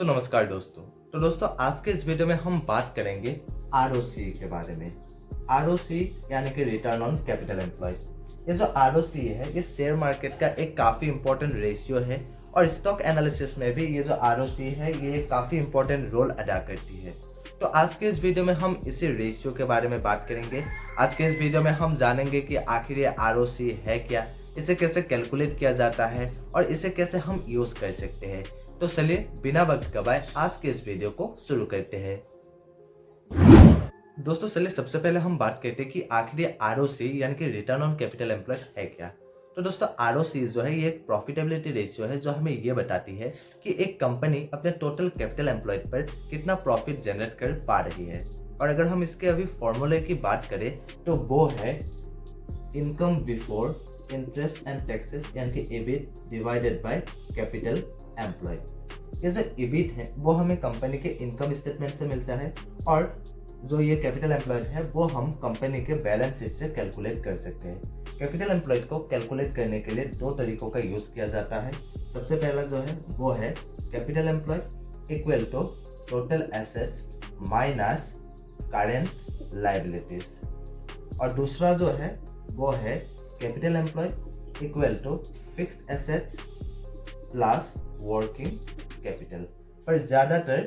तो नमस्कार दोस्तों। आज के इस वीडियो में हम बात करेंगे ROCE के बारे में। ROCE यानी कि रिटर्न ऑन कैपिटल एम्प्लॉयड। ये जो ROCE है ये शेयर मार्केट का एक काफ़ी इंपॉर्टेंट रेशियो है और स्टॉक एनालिसिस में भी ये जो ROCE है ये काफ़ी इंपॉर्टेंट रोल अदा करती है। तो आज के इस वीडियो में हम इसी रेशियो के बारे में बात करेंगे। आज के इस वीडियो में हम जानेंगे कि आखिर ये ROCE है क्या, इसे कैसे कैलकुलेट किया जाता है और इसे कैसे हम यूज़ कर सकते हैं। तो चलिए बिना वक्त गवाए आज के इस वीडियो को शुरू करते हैं। दोस्तों चलिए सबसे पहले हम बात करते हैं कि आखिर ये ROCE यानी कि रिटर्न ऑन कैपिटल एम्प्लॉयड है क्या। तो दोस्तों ROCE जो है ये एक प्रॉफिटेबिलिटी रेशियो है जो हमें ये बताती है कि एक कंपनी अपने टोटल कैपिटल एम्प्लॉयड पर कितना प्रॉफिट जनरेट कर पा रही है। और अगर हम इसके अभी फॉर्मूले की बात करें तो वो है income before interest and taxes यानी कि EBIT divided by capital employed. ये जो EBIT है वो हमें कंपनी के इनकम स्टेटमेंट से मिलता है और जो ये कैपिटल एम्प्लॉयड है वो हम कंपनी के बैलेंस शीट से कैलकुलेट कर सकते हैं। कैपिटल एम्प्लॉयड को कैलकुलेट करने के लिए दो तरीकों का यूज किया जाता है। सबसे पहला जो है वो है capital employed equal to total assets minus current liabilities और दूसरा जो है वो है capital employed equal to fixed assets plus working capital. पर ज़्यादातर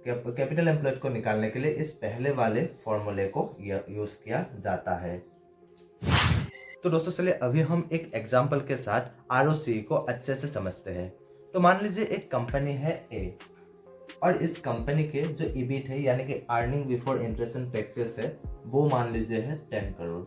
कैपिटल एम्प्लॉयड को निकालने के लिए इस पहले वाले फॉर्मूले को यूज किया जाता है। तो दोस्तों चलिए अभी हम एक एग्जांपल के साथ ROCE को अच्छे से समझते हैं। तो मान लीजिए एक कंपनी है A और इस कंपनी के जो EBIT है यानी कि earning before interest and taxes है वो मान लीजिए है 10 करोड़।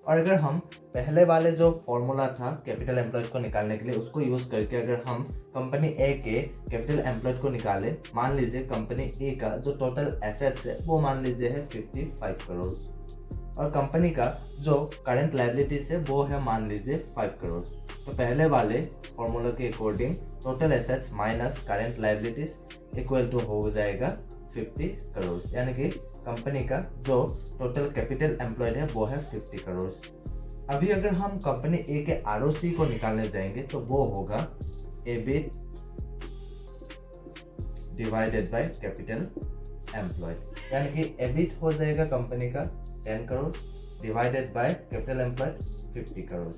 और अगर हम पहले वाले जो फॉर्मूला था कैपिटल एम्प्लॉयड को निकालने के लिए उसको यूज करके अगर हम कंपनी A के कैपिटल एम्प्लॉयड को निकालें, मान लीजिए कंपनी A का जो टोटल एसेट्स है वो मान लीजिए है 55 करोड़ और कंपनी का जो करंट लायबिलिटीज है वो है मान लीजिए 5 करोड़। तो पहले वाले फॉर्मूला के according total assets minus current liabilities equal to हो जाएगा 50 करोड़ यानी कि कंपनी का जो टोटल कैपिटल एम्प्लॉयड है वो है 50 करोड़। अभी अगर हम कंपनी A के ROCE को निकालने जाएंगे तो वो होगा EBIT divided by capital employed यानी कि EBIT हो जाएगा कंपनी का 10 crore divided by capital employed 50 crore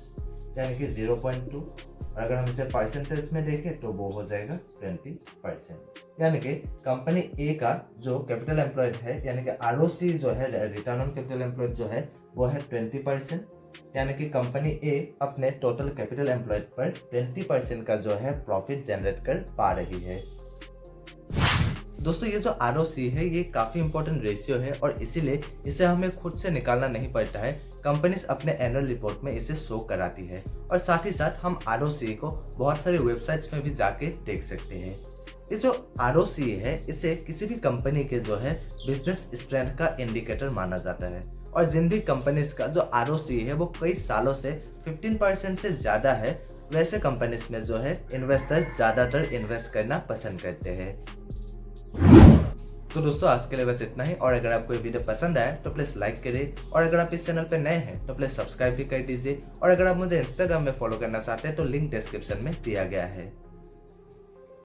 यानी कि 0.2 और अगर हम इसे परसेंटेज में देखें तो वो हो जाएगा 20%। यानी कि कंपनी A का जो कैपिटल एम्प्लॉयड है यानी कि ROCE जो है रिटर्न ऑन कैपिटल एम्प्लॉयड जो है वो है 20%। यानी कि कंपनी A अपने टोटल कैपिटल एम्प्लॉयड पर 20% का जो है प्रॉफिट जनरेट कर पा रही है। दोस्तों ये जो ROCE है ये काफ़ी इंपॉर्टेंट रेशियो है और इसीलिए इसे हमें खुद से निकालना नहीं पड़ता है। कंपनीज अपने एनुअल रिपोर्ट में इसे शो कराती है और साथ ही साथ हम ROCE को बहुत सारे वेबसाइट्स में भी जाके देख सकते हैं। ये जो ROCE है इसे किसी भी कंपनी के जो है बिजनेस स्ट्रेंथ का इंडिकेटर माना जाता है और जिन भी कंपनीज का जो ROCE है वो कई सालों से 15% से ज़्यादा है वैसे कंपनीज में जो है इन्वेस्टर्स ज़्यादातर इन्वेस्ट करना पसंद करते हैं। तो दोस्तों आज के लिए बस इतना ही और अगर आपको ये वीडियो पसंद आया तो प्लीज़ लाइक करिए और अगर आप इस चैनल पर नए हैं तो प्लीज़ सब्सक्राइब भी कर दीजिए और अगर आप मुझे इंस्टाग्राम में फॉलो करना चाहते हैं तो लिंक डिस्क्रिप्शन में दिया गया है।